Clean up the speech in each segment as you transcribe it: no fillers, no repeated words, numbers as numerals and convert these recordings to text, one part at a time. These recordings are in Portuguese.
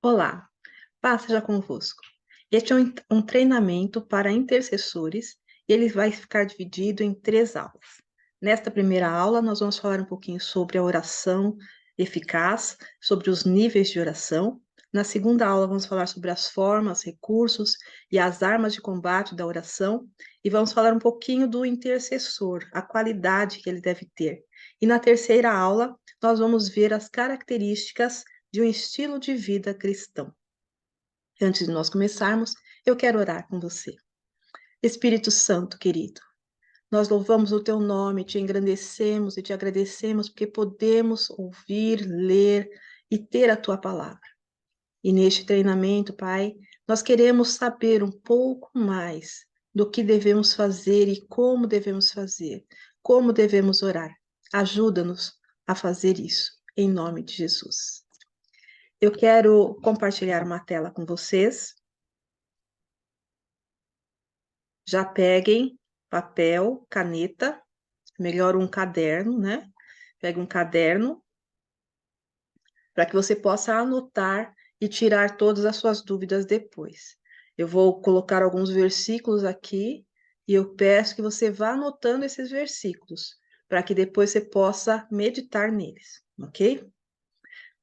Olá, paz seja convosco. Este é um treinamento para intercessores e ele vai ficar dividido em três aulas. Nesta primeira aula, nós vamos falar um pouquinho sobre a oração eficaz, sobre os níveis de oração. Na segunda aula, vamos falar sobre as formas, recursos e as armas de combate da oração. E vamos falar um pouquinho do intercessor, a qualidade que ele deve ter. E na terceira aula, nós vamos ver as características de um estilo de vida cristão. Antes de nós começarmos, eu quero orar com você. Espírito Santo, querido, nós louvamos o teu nome, te engrandecemos e te agradecemos porque podemos ouvir, ler e ter a tua palavra. E neste treinamento, Pai, nós queremos saber um pouco mais do que devemos fazer e como devemos orar. Ajuda-nos a fazer isso, em nome de Jesus. Eu quero compartilhar uma tela com vocês. Já peguem papel, caneta, melhor um caderno, né? Pegue um caderno para que você possa anotar e tirar todas as suas dúvidas depois. Eu vou colocar alguns versículos aqui e eu peço que você vá anotando esses versículos para que depois você possa meditar neles, ok?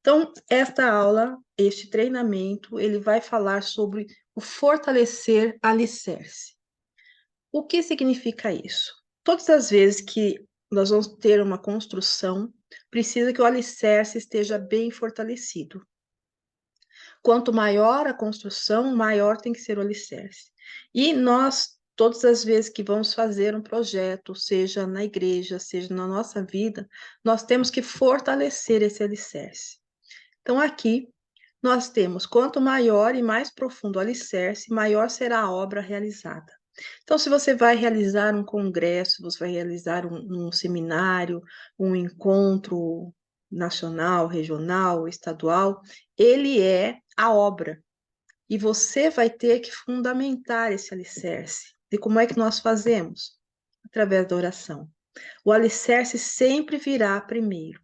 Então, esta aula, este treinamento, ele vai falar sobre o fortalecer alicerce. O que significa isso? Todas as vezes que nós vamos ter uma construção, precisa que o alicerce esteja bem fortalecido. Quanto maior a construção, maior tem que ser o alicerce. E nós, todas as vezes que vamos fazer um projeto, seja na igreja, seja na nossa vida, nós temos que fortalecer esse alicerce. Então, aqui, nós temos quanto maior e mais profundo o alicerce, maior será a obra realizada. Então, se você vai realizar um congresso, você vai realizar um seminário, um encontro nacional, regional, estadual, ele é a obra. E você vai ter que fundamentar esse alicerce. E como é que nós fazemos? Através da oração. O alicerce sempre virá primeiro.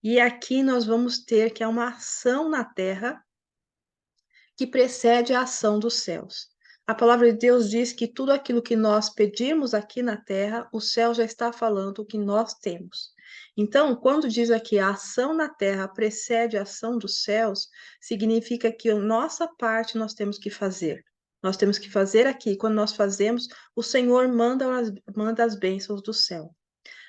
E aqui nós vamos ter que é uma ação na terra que precede a ação dos céus. A palavra de Deus diz que tudo aquilo que nós pedirmos aqui na terra, o céu já está falando o que nós temos. Então, quando diz aqui a ação na terra precede a ação dos céus, significa que a nossa parte nós temos que fazer. Nós temos que fazer aqui. Quando nós fazemos, o Senhor manda as bênçãos do céu.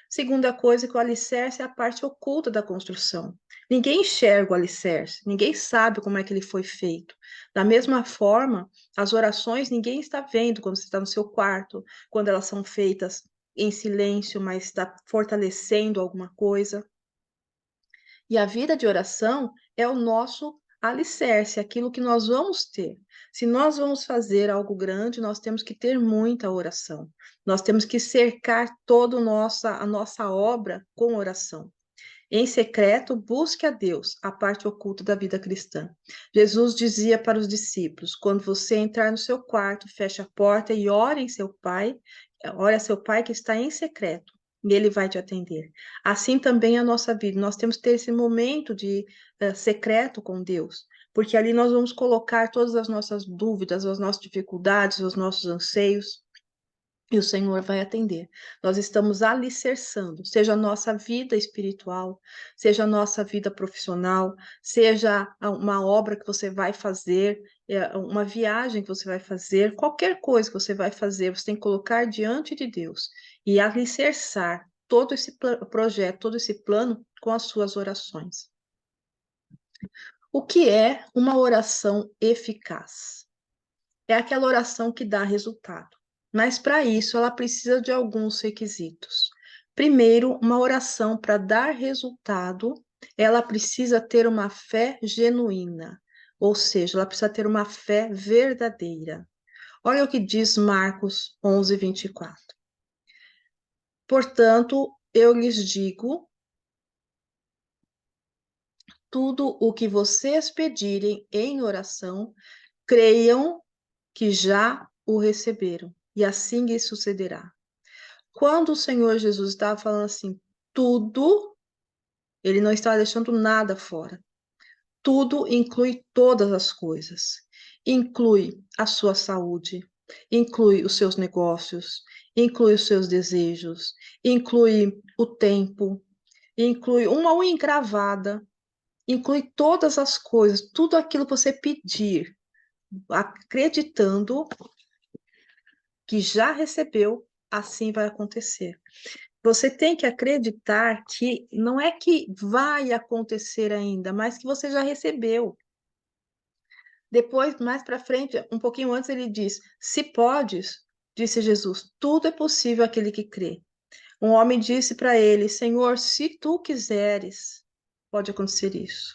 Segunda coisa, que o alicerce é a parte oculta da construção. Ninguém enxerga o alicerce, ninguém sabe como é que ele foi feito. Da mesma forma, as orações ninguém está vendo quando você está no seu quarto, quando elas são feitas em silêncio, mas está fortalecendo alguma coisa. E a vida de oração é o nosso alicerce, aquilo que nós vamos ter. Se nós vamos fazer algo grande, nós temos que ter muita oração. Nós temos que cercar toda a nossa obra com oração. Em secreto, busque a Deus, a parte oculta da vida cristã. Jesus dizia para os discípulos: quando você entrar no seu quarto, feche a porta e ore a seu pai que está em secreto, e ele vai te atender. Assim também é a nossa vida. Nós temos que ter esse momento de secreto com Deus, porque ali nós vamos colocar todas as nossas dúvidas, as nossas dificuldades, os nossos anseios. E o Senhor vai atender. Nós estamos alicerçando, seja a nossa vida espiritual, seja a nossa vida profissional, seja uma obra que você vai fazer, uma viagem que você vai fazer, qualquer coisa que você vai fazer, você tem que colocar diante de Deus e alicerçar todo esse projeto, todo esse plano com as suas orações. O que é uma oração eficaz? É aquela oração que dá resultado. Mas para isso ela precisa de alguns requisitos. Primeiro, uma oração para dar resultado, ela precisa ter uma fé genuína, ou seja, ela precisa ter uma fé verdadeira. Olha o que diz Marcos 11:24. Portanto, eu lhes digo, tudo o que vocês pedirem em oração, creiam que já o receberam, e assim lhe sucederá. Quando o Senhor Jesus estava falando assim, tudo, ele não estava deixando nada fora. tudo inclui todas as coisas. Inclui a sua saúde, inclui os seus negócios, inclui os seus desejos, inclui o tempo, inclui uma unha encravada, inclui todas as coisas, tudo aquilo que você pedir, acreditando que já recebeu, assim vai acontecer. Você tem que acreditar que não é que vai acontecer ainda, mas que você já recebeu. Depois, mais para frente, um pouquinho antes, ele diz: Se podes, disse Jesus, tudo é possível àquele que crê. Um homem disse para ele: Senhor, se tu quiseres, pode acontecer isso.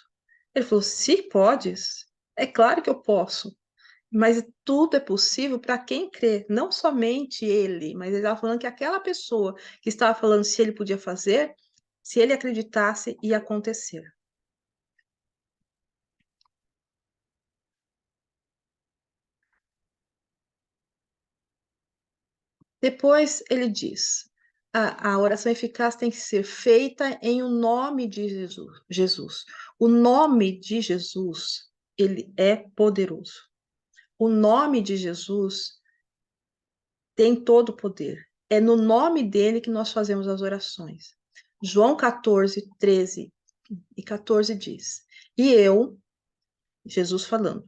Ele falou: Se podes, é claro que eu posso. Mas tudo é possível para quem crê, não somente ele, mas ele estava falando que aquela pessoa que estava falando se ele podia fazer, se ele acreditasse, ia acontecer. Depois ele diz: a oração eficaz tem que ser feita em o nome de Jesus. Jesus. O nome de Jesus, ele é poderoso. O nome de Jesus tem todo o poder. É no nome dele que nós fazemos as orações. João 14, 13 e 14 diz: E eu, Jesus falando,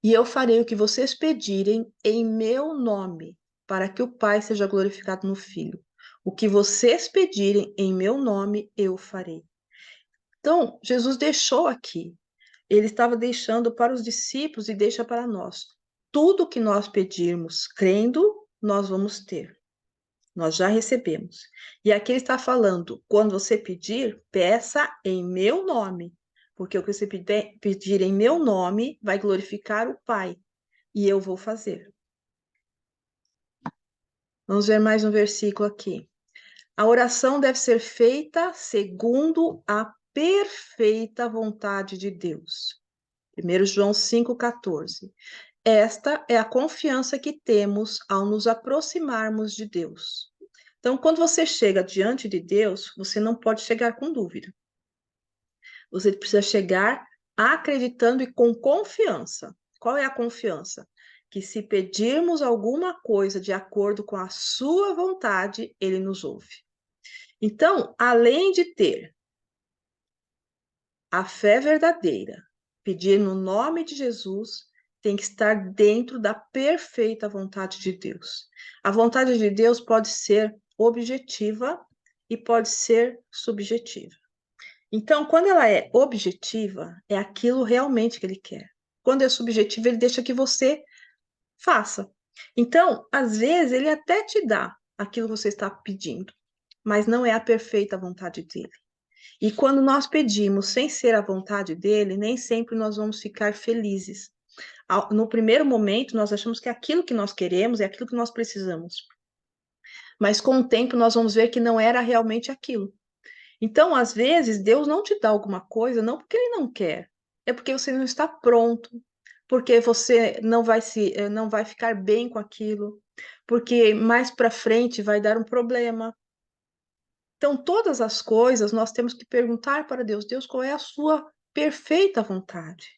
e eu farei o que vocês pedirem em meu nome, para que o Pai seja glorificado no Filho. O que vocês pedirem em meu nome, eu farei. Então, Jesus deixou aqui. Ele estava deixando para os discípulos e deixa para nós. Tudo que nós pedirmos crendo, nós vamos ter. Nós já recebemos. E aqui ele está falando: quando você pedir, peça em meu nome, porque o que você pedir em meu nome vai glorificar o Pai, e eu vou fazer. Vamos ver mais um versículo aqui. A oração deve ser feita segundo a perfeita vontade de Deus. 1 João 5,14. Esta é a confiança que temos ao nos aproximarmos de Deus. Então, quando você chega diante de Deus, você não pode chegar com dúvida. Você precisa chegar acreditando e com confiança. Qual é a confiança? Que se pedirmos alguma coisa de acordo com a sua vontade, ele nos ouve. Então, além de ter a fé verdadeira, pedir no nome de Jesus, tem que estar dentro da perfeita vontade de Deus. A vontade de Deus pode ser objetiva e pode ser subjetiva. Então, quando ela é objetiva, é aquilo realmente que ele quer. Quando é subjetiva, ele deixa que você faça. Então, às vezes, ele até te dá aquilo que você está pedindo, mas não é a perfeita vontade dele. E quando nós pedimos sem ser a vontade dele, nem sempre nós vamos ficar felizes. No primeiro momento, nós achamos que aquilo que nós queremos é aquilo que nós precisamos. Mas com o tempo, nós vamos ver que não era realmente aquilo. Então, às vezes, Deus não te dá alguma coisa, não porque Ele não quer, é porque você não está pronto, porque você não vai ficar bem com aquilo, porque mais para frente vai dar um problema. Então, todas as coisas nós temos que perguntar para Deus, Deus, qual é a sua perfeita vontade?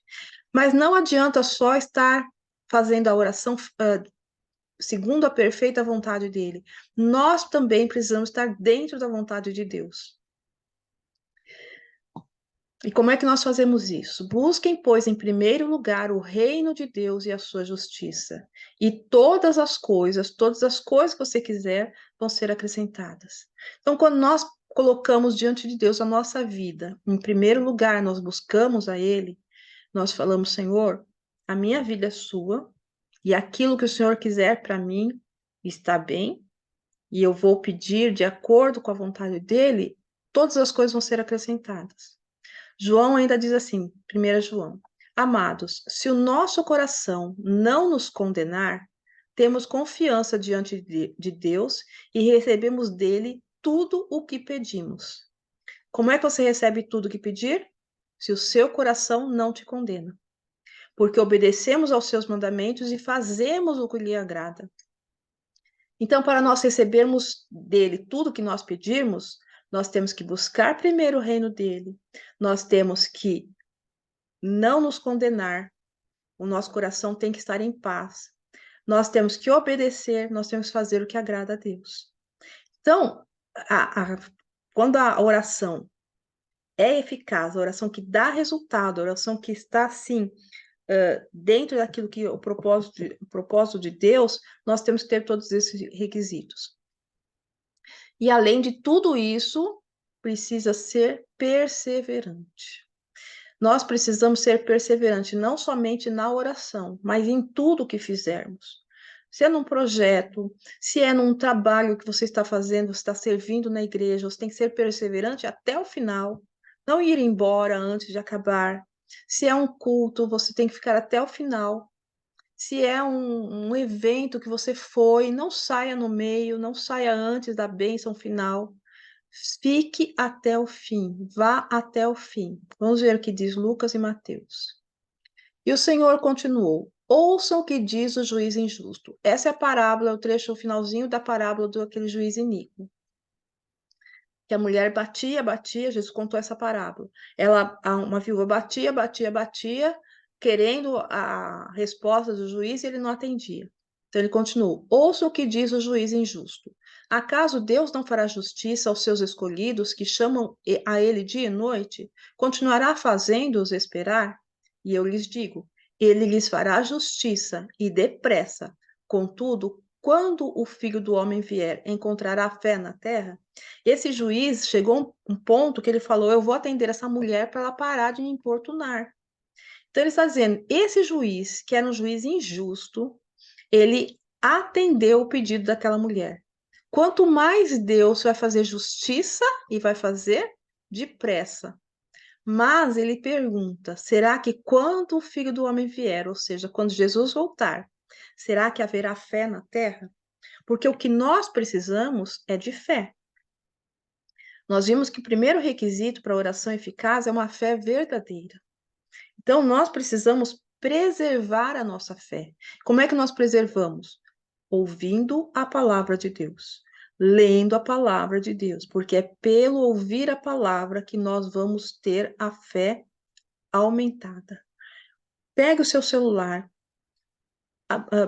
Mas não adianta só estar fazendo a oração segundo a perfeita vontade dele. Nós também precisamos estar dentro da vontade de Deus. E como é que nós fazemos isso? Busquem, pois, em primeiro lugar o reino de Deus e a sua justiça. E todas as coisas que você quiser, vão ser acrescentadas. Então, quando nós colocamos diante de Deus a nossa vida, em primeiro lugar, nós buscamos a Ele, nós falamos, Senhor, a minha vida é sua, e aquilo que o Senhor quiser para mim está bem, e eu vou pedir de acordo com a vontade dEle, todas as coisas vão ser acrescentadas. João ainda diz assim, 1 João: Amados, se o nosso coração não nos condenar, temos confiança diante de Deus e recebemos dele tudo o que pedimos. Como é que você recebe tudo o que pedir? Se o seu coração não te condena. Porque obedecemos aos seus mandamentos e fazemos o que lhe agrada. Então, para nós recebermos dele tudo que nós pedirmos, nós temos que buscar primeiro o reino dele, nós temos que não nos condenar. O nosso coração tem que estar em paz. Nós temos que obedecer, nós temos que fazer o que agrada a Deus. Então, quando a oração é eficaz, a oração que dá resultado, a oração que está, assim, dentro daquilo que o propósito de Deus, nós temos que ter todos esses requisitos. E, além de tudo isso, precisa ser perseverante. Nós precisamos ser perseverantes, não somente na oração, mas em tudo que fizermos. Se é num projeto, se é num trabalho que você está fazendo, você está servindo na igreja, você tem que ser perseverante até o final, não ir embora antes de acabar. Se é um culto, você tem que ficar até o final. Se é um evento que você foi, não saia no meio, não saia antes da bênção final. Fique até o fim, vá até o fim. Vamos ver o que diz Lucas e Mateus. E o Senhor continuou: ouçam o que diz o juiz injusto. Essa é a parábola, o trecho finalzinho da parábola do aquele juiz iníquo. Que a mulher batia, Jesus contou essa parábola. Uma viúva batia, querendo a resposta do juiz, e ele não atendia. Então ele continuou: ouçam o que diz o juiz injusto. Acaso Deus não fará justiça aos seus escolhidos que chamam a ele dia e noite? Continuará fazendo-os esperar? E eu lhes digo: ele lhes fará justiça e depressa. Contudo, quando o Filho do Homem vier, encontrará fé na terra? Esse juiz chegou a um ponto que ele falou: eu vou atender essa mulher para ela parar de me importunar. Então ele está dizendo: esse juiz, que era um juiz injusto, ele atendeu o pedido daquela mulher. Quanto mais Deus vai fazer justiça e vai fazer depressa. Mas ele pergunta: será que quando o Filho do Homem vier, ou seja, quando Jesus voltar, será que haverá fé na terra? Porque o que nós precisamos é de fé. Nós vimos que o primeiro requisito para a oração eficaz é uma fé verdadeira. Então, nós precisamos preservar a nossa fé. Como é que nós preservamos? Ouvindo a palavra de Deus, lendo a palavra de Deus, porque é pelo ouvir a palavra que nós vamos ter a fé aumentada. Pegue o seu celular,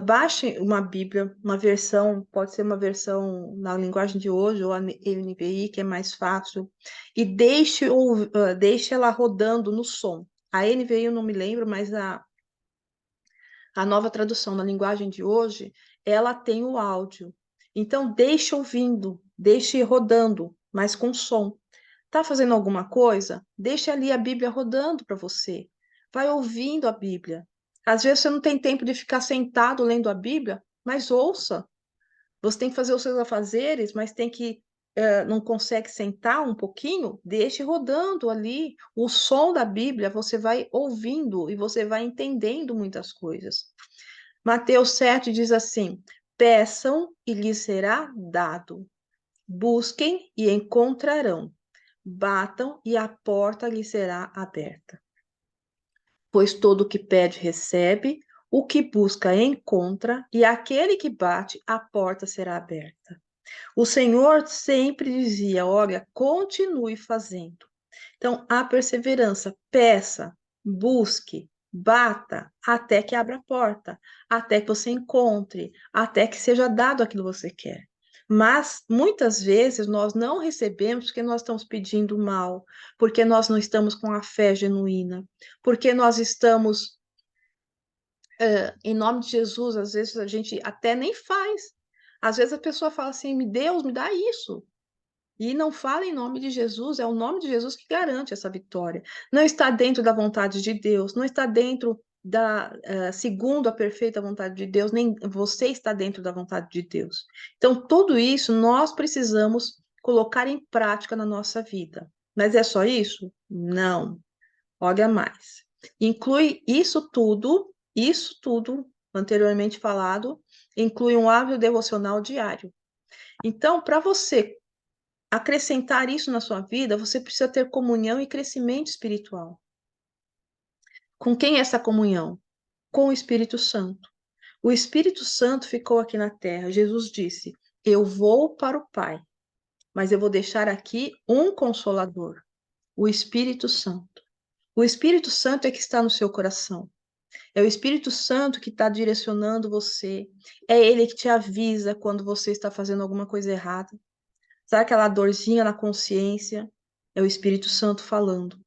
baixe uma Bíblia, uma versão, pode ser uma versão na linguagem de hoje, ou a NVI, que é mais fácil, e deixe ela rodando no som. A NVI eu não me lembro, mas a nova tradução na linguagem de hoje, ela tem o áudio. Então, deixe ouvindo, deixe rodando, mas com som. Está fazendo alguma coisa? Deixe ali a Bíblia rodando para você. Vai ouvindo a Bíblia. Às vezes você não tem tempo de ficar sentado lendo a Bíblia, mas ouça. Você tem que fazer os seus afazeres, mas não consegue sentar um pouquinho? Deixe rodando ali o som da Bíblia, você vai ouvindo e você vai entendendo muitas coisas. Mateus 7 diz assim: peçam e lhes será dado. Busquem e encontrarão. Batam e a porta lhe será aberta. Pois todo o que pede recebe, o que busca encontra, e aquele que bate, a porta será aberta. O Senhor sempre dizia: olha, continue fazendo. Então, a perseverança, peça, busque, bata, até que abra a porta, até que você encontre, até que seja dado aquilo que você quer. Mas muitas vezes nós não recebemos porque nós estamos pedindo mal, porque nós não estamos com a fé genuína, porque nós estamos, em nome de Jesus, às vezes a gente até nem faz. Às vezes a pessoa fala assim: Deus, me dá isso. E não fala em nome de Jesus, é o nome de Jesus que garante essa vitória. Não está dentro da vontade de Deus, não está dentro segundo a perfeita vontade de Deus, nem você está dentro da vontade de Deus. Então, tudo isso nós precisamos colocar em prática na nossa vida. Mas é só isso? Não. Olha mais. Inclui isso tudo anteriormente falado, inclui um hábito devocional diário. Então, para você acrescentar isso na sua vida, você precisa ter comunhão e crescimento espiritual. Com quem é essa comunhão? Com o Espírito Santo. O Espírito Santo ficou aqui na terra. Jesus disse: eu vou para o Pai, mas eu vou deixar aqui um consolador, o Espírito Santo. O Espírito Santo é que está no seu coração. É o Espírito Santo que está direcionando você. É ele que te avisa quando você está fazendo alguma coisa errada. Sabe aquela dorzinha na consciência? É o Espírito Santo falando.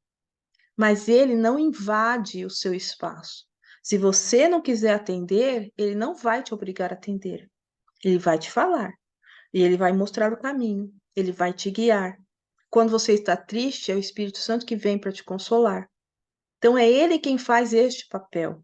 Mas ele não invade o seu espaço. Se você não quiser atender, ele não vai te obrigar a atender. Ele vai te falar. E ele vai mostrar o caminho. Ele vai te guiar. Quando você está triste, é o Espírito Santo que vem para te consolar. Então, é ele quem faz este papel.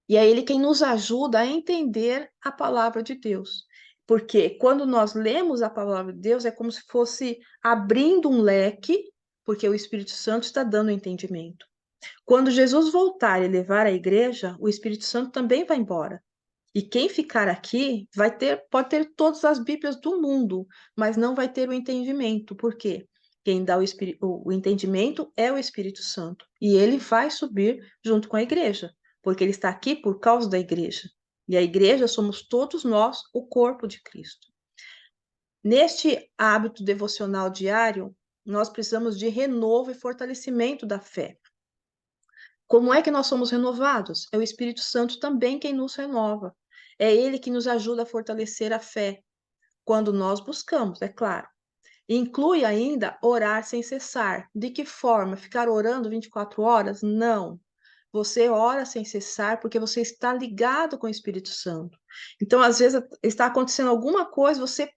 E é ele quem nos ajuda a entender a palavra de Deus. Porque quando nós lemos a palavra de Deus, é como se fosse abrindo um leque, porque o Espírito Santo está dando entendimento. Quando Jesus voltar e levar a igreja, o Espírito Santo também vai embora. E quem ficar aqui pode ter todas as Bíblias do mundo, mas não vai ter o entendimento. Por quê? Quem dá o entendimento é o Espírito Santo. E ele vai subir junto com a igreja, porque ele está aqui por causa da igreja. E a igreja somos todos nós, o corpo de Cristo. Neste hábito devocional diário, nós precisamos de renovo e fortalecimento da fé. Como é que nós somos renovados? É o Espírito Santo também quem nos renova. É ele que nos ajuda a fortalecer a fé, quando nós buscamos, é claro. Inclui ainda orar sem cessar. De que forma? Ficar orando 24 horas? Não. Você ora sem cessar porque você está ligado com o Espírito Santo. Então, às vezes, está acontecendo alguma coisa, você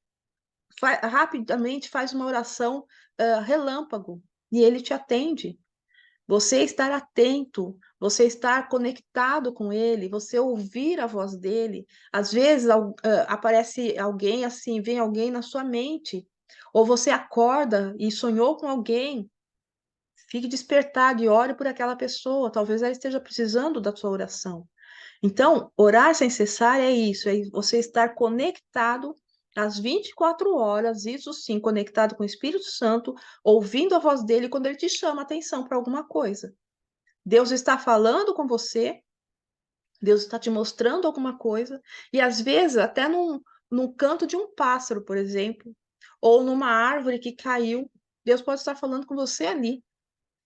rapidamente faz uma oração relâmpago e ele te atende. Você estar atento, você estar conectado com ele, você ouvir a voz dele. Às vezes aparece alguém assim, vem alguém na sua mente, ou você acorda e sonhou com alguém. Fique despertado e ore por aquela pessoa. Talvez ela esteja precisando da sua oração. Então, orar sem cessar é isso, é você estar conectado às 24 horas, isso sim, conectado com o Espírito Santo, ouvindo a voz dele quando ele te chama a atenção para alguma coisa. Deus está falando com você, Deus está te mostrando alguma coisa, e às vezes até num canto de um pássaro, por exemplo, ou numa árvore que caiu, Deus pode estar falando com você ali,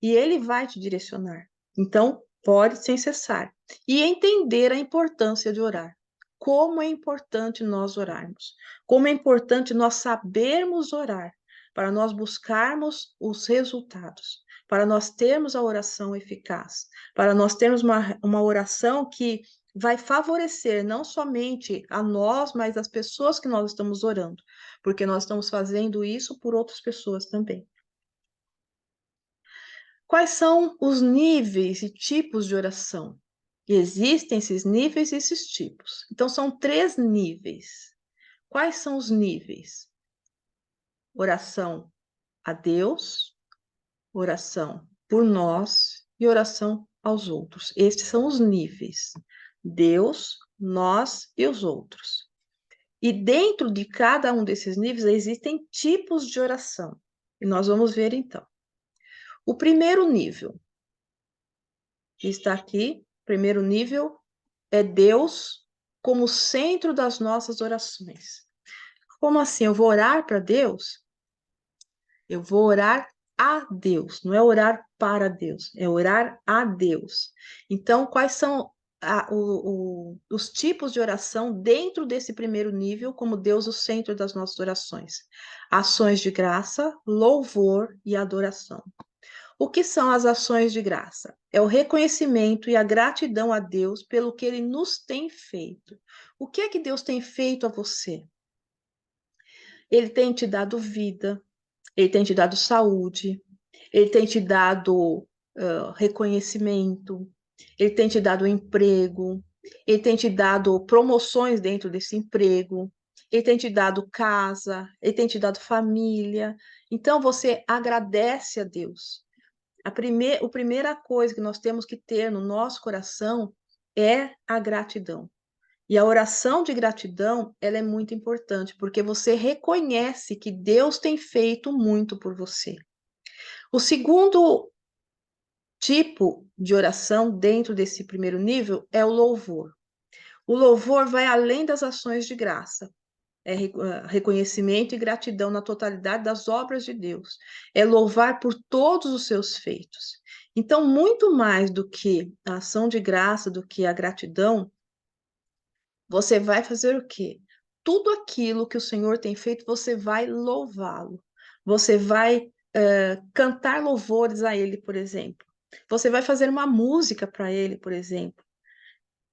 e ele vai te direcionar. Então, pode sem cessar. E entender a importância de orar. Como é importante nós orarmos. Como é importante nós sabermos orar, para nós buscarmos os resultados, para nós termos a oração eficaz, para nós termos uma oração que vai favorecer não somente a nós, mas as pessoas que nós estamos orando, porque nós estamos fazendo isso por outras pessoas também. Quais são os níveis e tipos de oração? Existem esses níveis e esses tipos. Então, são 3 níveis. Quais são os níveis? Oração a Deus, oração por nós e oração aos outros. Estes são os níveis. Deus, nós e os outros. E dentro de cada um desses níveis existem tipos de oração. E nós vamos ver então. O primeiro nível que está aqui, primeiro nível, é Deus como centro das nossas orações. Como assim? Eu vou orar para Deus? Eu vou orar a Deus, não é orar para Deus, é orar a Deus. Então, quais são os tipos de oração dentro desse primeiro nível, como Deus o centro das nossas orações? Ações de graça, louvor e adoração. O que são as ações de graça? É o reconhecimento e a gratidão a Deus pelo que ele nos tem feito. O que é que Deus tem feito a você? Ele tem te dado vida, ele tem te dado saúde, ele tem te dado reconhecimento, ele tem te dado emprego, ele tem te dado promoções dentro desse emprego, ele tem te dado casa, ele tem te dado família. Então você agradece a Deus. A primeira coisa que nós temos que ter no nosso coração é a gratidão. E a oração de gratidão, ela é muito importante, porque você reconhece que Deus tem feito muito por você. O segundo tipo de oração dentro desse primeiro nível é o louvor. O louvor vai além das ações de graça. reconhecimento e gratidão na totalidade das obras de Deus, é louvar por todos os seus feitos. Então, muito mais do que a ação de graça, do que a gratidão, você vai fazer o quê? Tudo aquilo que o Senhor tem feito, você vai louvá-lo. Você vai cantar louvores a Ele, por exemplo. Você vai fazer uma música para Ele, por exemplo,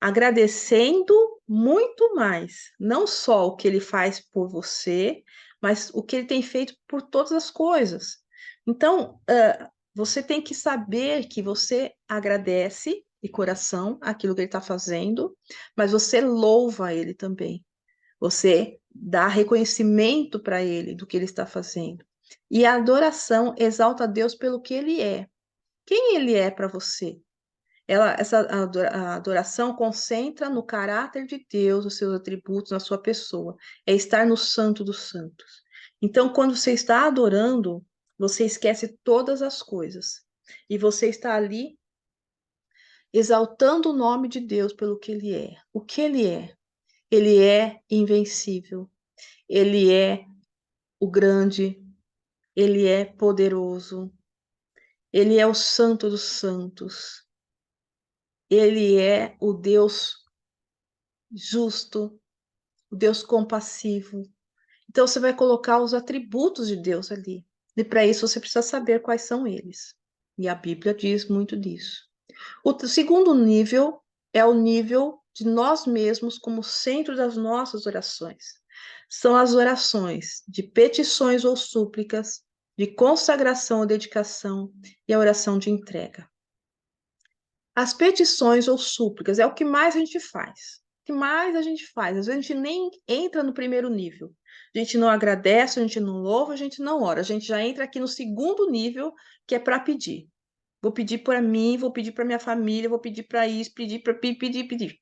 agradecendo muito mais, não só o que Ele faz por você, mas o que Ele tem feito por todas as coisas. Então, você tem que saber que você agradece de coração aquilo que Ele está fazendo, mas você louva Ele também. Você dá reconhecimento para Ele do que Ele está fazendo. E a adoração exalta a Deus pelo que Ele é. Quem Ele é para você? Essa a adoração concentra no caráter de Deus, os seus atributos, na sua pessoa. É estar no Santo dos Santos. Então, quando você está adorando, você esquece todas as coisas. E você está ali exaltando o nome de Deus pelo que Ele é. O que Ele é? Ele é invencível. Ele é o grande. Ele é poderoso. Ele é o Santo dos Santos. Ele é o Deus justo, o Deus compassivo. Então você vai colocar os atributos de Deus ali. E para isso você precisa saber quais são eles. E a Bíblia diz muito disso. O segundo nível é o nível de nós mesmos como centro das nossas orações. São as orações de petições ou súplicas, de consagração ou dedicação e a oração de entrega. As petições ou súplicas é o que mais a gente faz. O que mais a gente faz? Às vezes a gente nem entra no primeiro nível. A gente não agradece, a gente não louva, a gente não ora. A gente já entra aqui no segundo nível, que é para pedir. Vou pedir para mim, vou pedir para minha família, vou pedir para isso, pedir para pedir.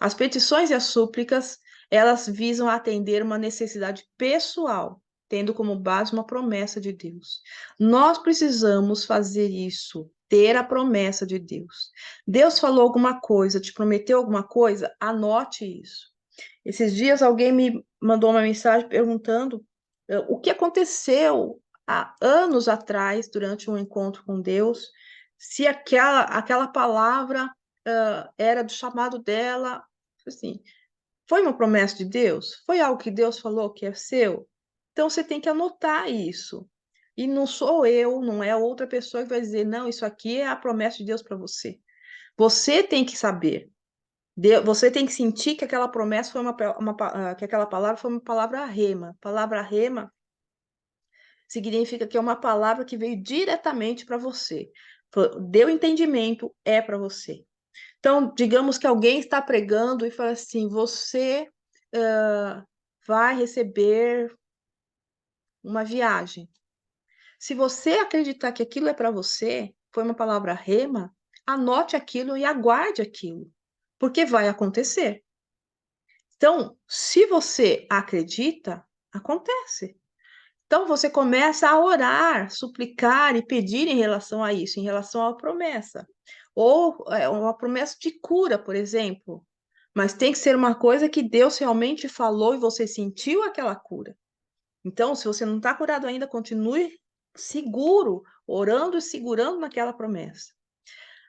As petições e as súplicas, elas visam atender uma necessidade pessoal, tendo como base uma promessa de Deus. Nós precisamos fazer isso, ter a promessa de Deus. Deus falou alguma coisa, te prometeu alguma coisa? Anote isso. Esses dias alguém me mandou uma mensagem perguntando o que aconteceu há anos atrás, durante um encontro com Deus, se aquela palavra era do chamado dela, assim, foi uma promessa de Deus? Foi algo que Deus falou que é seu? Então você tem que anotar isso. E não sou eu, não é outra pessoa que vai dizer, não, isso aqui é a promessa de Deus para você. Você tem que saber. Você tem que sentir que aquela promessa foi que aquela palavra foi uma palavra rema. Palavra rema significa que é uma palavra que veio diretamente para você. Deu entendimento, é para você. Então, digamos que alguém está pregando e fala assim: você vai receber uma viagem. Se você acreditar que aquilo é para você, foi uma palavra rema, anote aquilo e aguarde aquilo, porque vai acontecer. Então, se você acredita, acontece. Então, você começa a orar, suplicar e pedir em relação a isso, em relação à promessa. Ou uma promessa de cura, por exemplo. Mas tem que ser uma coisa que Deus realmente falou e você sentiu aquela cura. Então, se você não está curado ainda, continue seguro, orando e segurando naquela promessa.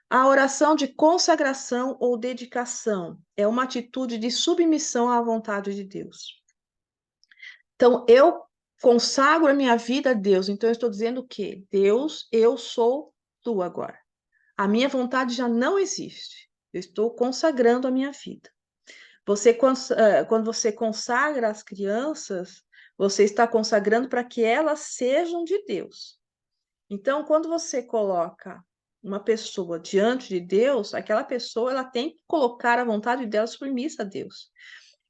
A oração de consagração ou dedicação é uma atitude de submissão à vontade de Deus. Então, eu consagro a minha vida a Deus. Então, eu estou dizendo que Deus, eu sou tu agora. A minha vontade já não existe. Eu estou consagrando a minha vida. Quando você consagra as crianças, você está consagrando para que elas sejam de Deus. Então, quando você coloca uma pessoa diante de Deus, aquela pessoa ela tem que colocar a vontade dela submissa a Deus.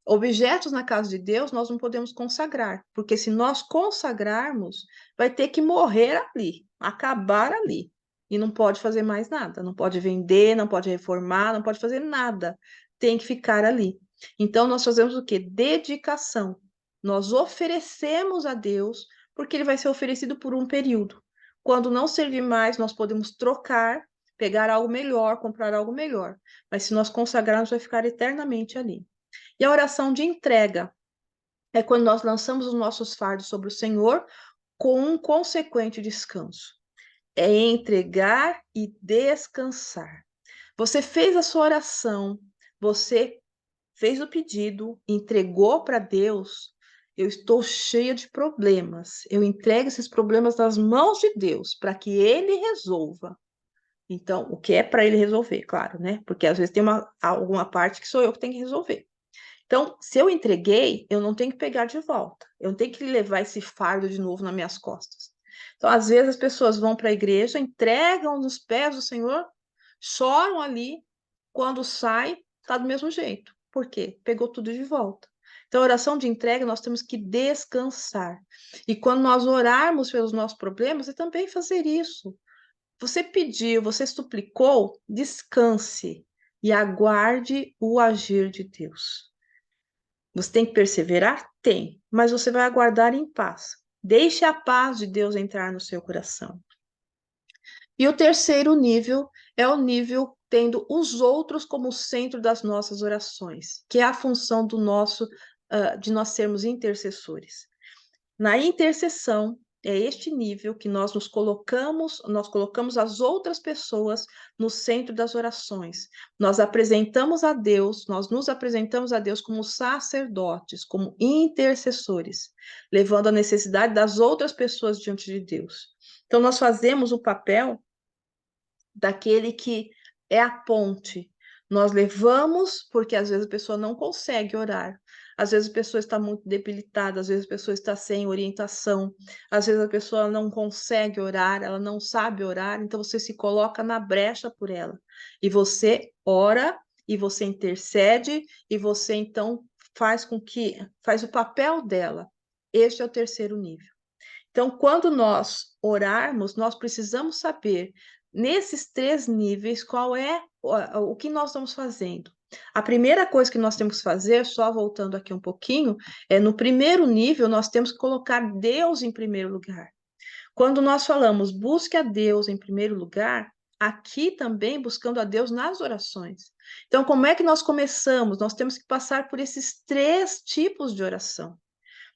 Objetos na casa de Deus nós não podemos consagrar, porque se nós consagrarmos, vai ter que morrer ali, acabar ali. E não pode fazer mais nada, não pode vender, não pode reformar, não pode fazer nada. Tem que ficar ali. Então nós fazemos o quê? Dedicação. Nós oferecemos a Deus, porque ele vai ser oferecido por um período. Quando não servir mais, nós podemos trocar, pegar algo melhor, comprar algo melhor. Mas se nós consagrarmos, vai ficar eternamente ali. E a oração de entrega. é quando nós lançamos os nossos fardos sobre o Senhor com um consequente descanso. É entregar e descansar. Você fez a sua oração, você fez o pedido, entregou para Deus. Eu estou cheia de problemas. Eu entrego esses problemas nas mãos de Deus para que Ele resolva. Então, o que é para Ele resolver, claro, né? Porque às vezes tem alguma parte que sou eu que tenho que resolver. Então, se eu entreguei, eu não tenho que pegar de volta. Eu não tenho que levar esse fardo de novo nas minhas costas. Então, às vezes as pessoas vão para a igreja, entregam nos pés do Senhor, choram ali, quando sai, tá do mesmo jeito. Por quê? Pegou tudo de volta. Então, a oração de entrega, nós temos que descansar. E quando nós orarmos pelos nossos problemas, é também fazer isso. Você pediu, você suplicou, descanse e aguarde o agir de Deus. Você tem que perseverar? Tem, mas você vai aguardar em paz. Deixe a paz de Deus entrar no seu coração. E o terceiro nível é o nível tendo os outros como centro das nossas orações, que é a função do nosso, de nós sermos intercessores. Na intercessão, é este nível que nós colocamos as outras pessoas no centro das orações. Nós nos apresentamos a Deus como sacerdotes, como intercessores, levando a necessidade das outras pessoas diante de Deus. Então, nós fazemos o papel daquele que é a ponte. Nós levamos, porque às vezes a pessoa não consegue orar, às vezes a pessoa está muito debilitada, às vezes a pessoa está sem orientação, às vezes a pessoa não consegue orar, ela não sabe orar, então você se coloca na brecha por ela. E você ora, e você intercede, e você então faz o papel dela. Este é o terceiro nível. Então, quando nós orarmos, nós precisamos saber, nesses três níveis, qual é o que nós estamos fazendo. A primeira coisa que nós temos que fazer, só voltando aqui um pouquinho, é no primeiro nível, nós temos que colocar Deus em primeiro lugar. Quando nós falamos busque a Deus em primeiro lugar, aqui também buscando a Deus nas orações. Então, como é que nós começamos? Nós temos que passar por esses três tipos de oração.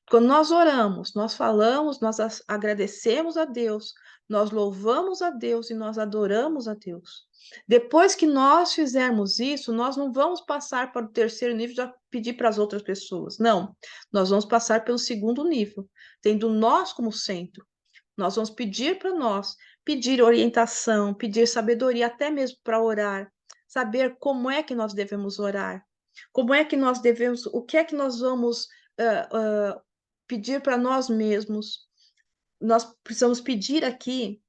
Quando nós oramos, nós falamos, nós agradecemos a Deus, nós louvamos a Deus e nós adoramos a Deus. Depois que nós fizermos isso, nós não vamos passar para o terceiro nível de pedir para as outras pessoas. Não, nós vamos passar pelo segundo nível, tendo nós como centro. Nós vamos pedir para nós, pedir orientação, pedir sabedoria, até mesmo para orar, saber como é que nós devemos orar, como é que nós devemos, o que é que nós vamos pedir para nós mesmos. Nós precisamos pedir aqui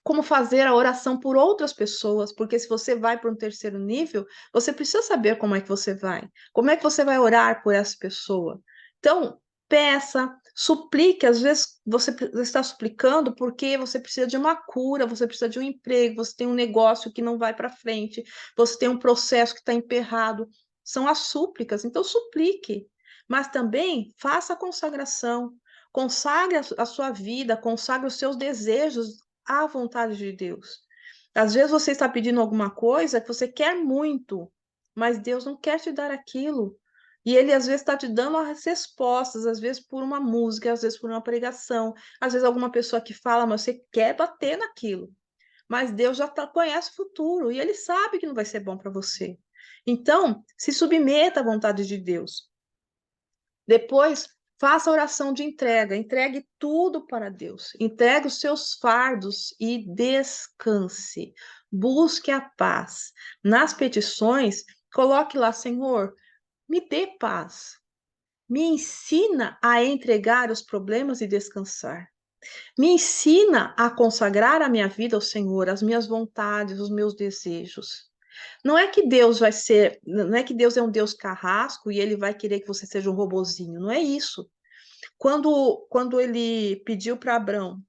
como fazer a oração por outras pessoas, porque se você vai para um terceiro nível, você precisa saber como é que você vai, como é que você vai orar por essa pessoa. Então, peça, suplique, às vezes você está suplicando porque você precisa de uma cura, você precisa de um emprego, você tem um negócio que não vai para frente, você tem um processo que está emperrado, são as súplicas, então suplique, mas também faça a consagração, consagre a sua vida, consagre os seus desejos à vontade de Deus. Às vezes você está pedindo alguma coisa que você quer muito, mas Deus não quer te dar aquilo. E Ele, às vezes, está te dando as respostas, às vezes por uma música, às vezes por uma pregação, às vezes alguma pessoa que fala, mas você quer bater naquilo. Mas Deus já conhece o futuro e Ele sabe que não vai ser bom para você. Então, se submeta à vontade de Deus. Depois, faça a oração de entrega, entregue tudo para Deus, entregue os seus fardos e descanse. Busque a paz. Nas petições, coloque lá, Senhor, me dê paz. Me ensina a entregar os problemas e descansar. Me ensina a consagrar a minha vida ao Senhor, as minhas vontades, os meus desejos. Não é que Deus vai ser, não é que Deus é um Deus carrasco e ele vai querer que você seja um robozinho, não é isso. Quando ele pediu para Abraão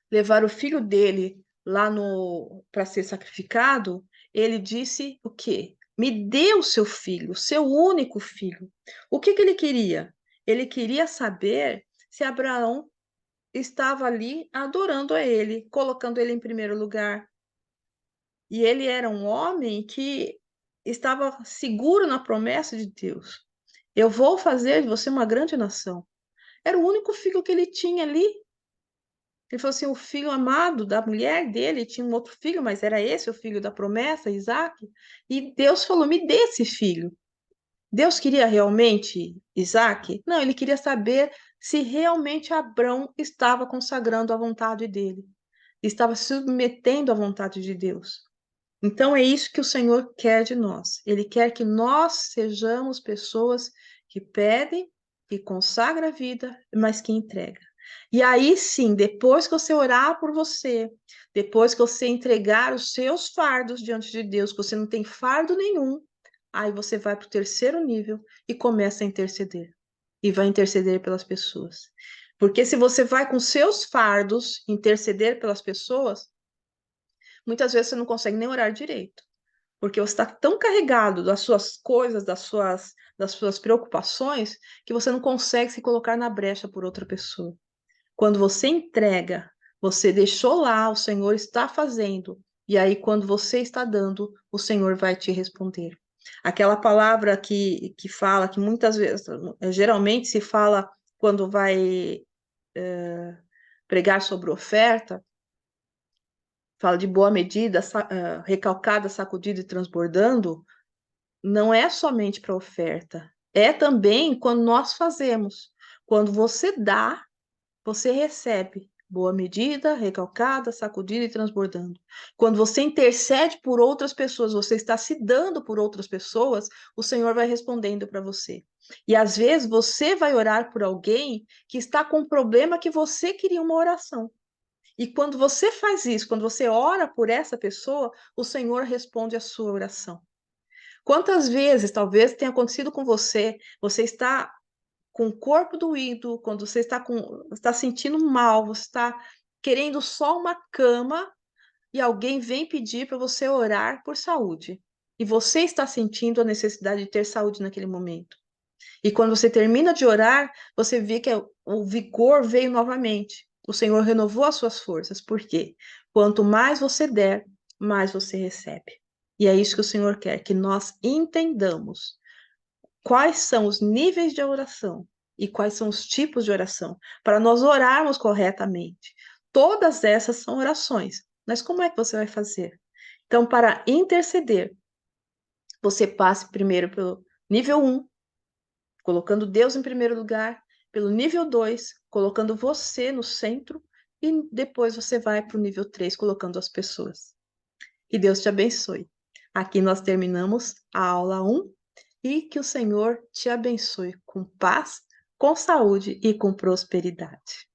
levar o filho dele lá no para ser sacrificado, ele disse o quê? Me dê o seu filho, o seu único filho. O que que ele queria? Ele queria saber se Abraão estava ali adorando a ele, colocando ele em primeiro lugar. E ele era um homem que estava seguro na promessa de Deus. Eu vou fazer de você uma grande nação. Era o único filho que ele tinha ali. Ele falou assim: o filho amado da mulher dele tinha um outro filho, mas era esse o filho da promessa, Isaac. E Deus falou: me dê esse filho. Deus queria realmente Isaac? Não, ele queria saber se realmente Abrão estava consagrando a vontade dele, estava se submetendo à vontade de Deus. Então é isso que o Senhor quer de nós. Ele quer que nós sejamos pessoas que pedem, que consagram a vida, mas que entregam. E aí sim, depois que você orar por você, depois que você entregar os seus fardos diante de Deus, que você não tem fardo nenhum, aí você vai para o terceiro nível e começa a interceder. E vai interceder pelas pessoas. Porque se você vai com seus fardos interceder pelas pessoas, muitas vezes você não consegue nem orar direito, porque você está tão carregado das suas coisas, das suas preocupações, que você não consegue se colocar na brecha por outra pessoa. Quando você entrega, você deixou lá, o Senhor está fazendo, e aí quando você está dando, o Senhor vai te responder. Aquela palavra que fala, que muitas vezes, geralmente se fala quando vai pregar sobre oferta, fala de boa medida, recalcada, sacudida e transbordando, não é somente para oferta, é também quando nós fazemos. Quando você dá, você recebe. Boa medida, recalcada, sacudida e transbordando. Quando você intercede por outras pessoas, você está se dando por outras pessoas, o Senhor vai respondendo para você. E às vezes você vai orar por alguém que está com um problema que você queria uma oração. E quando você faz isso, quando você ora por essa pessoa, o Senhor responde a sua oração. Quantas vezes talvez tenha acontecido com você, você está com o corpo doído, quando você está sentindo mal, você está querendo só uma cama e alguém vem pedir para você orar por saúde. E você está sentindo a necessidade de ter saúde naquele momento. E quando você termina de orar, você vê que o vigor veio novamente. O Senhor renovou as suas forças. Por quê? Quanto mais você der, mais você recebe. E é isso que o Senhor quer, que nós entendamos quais são os níveis de oração e quais são os tipos de oração, para nós orarmos corretamente. Todas essas são orações, mas como é que você vai fazer? Então, para interceder, você passe primeiro pelo nível 1, colocando Deus em primeiro lugar, pelo nível 2, colocando você no centro, e depois você vai para o nível 3, colocando as pessoas. Que Deus te abençoe. Aqui nós terminamos a aula 1 e que o Senhor te abençoe com paz, com saúde e com prosperidade.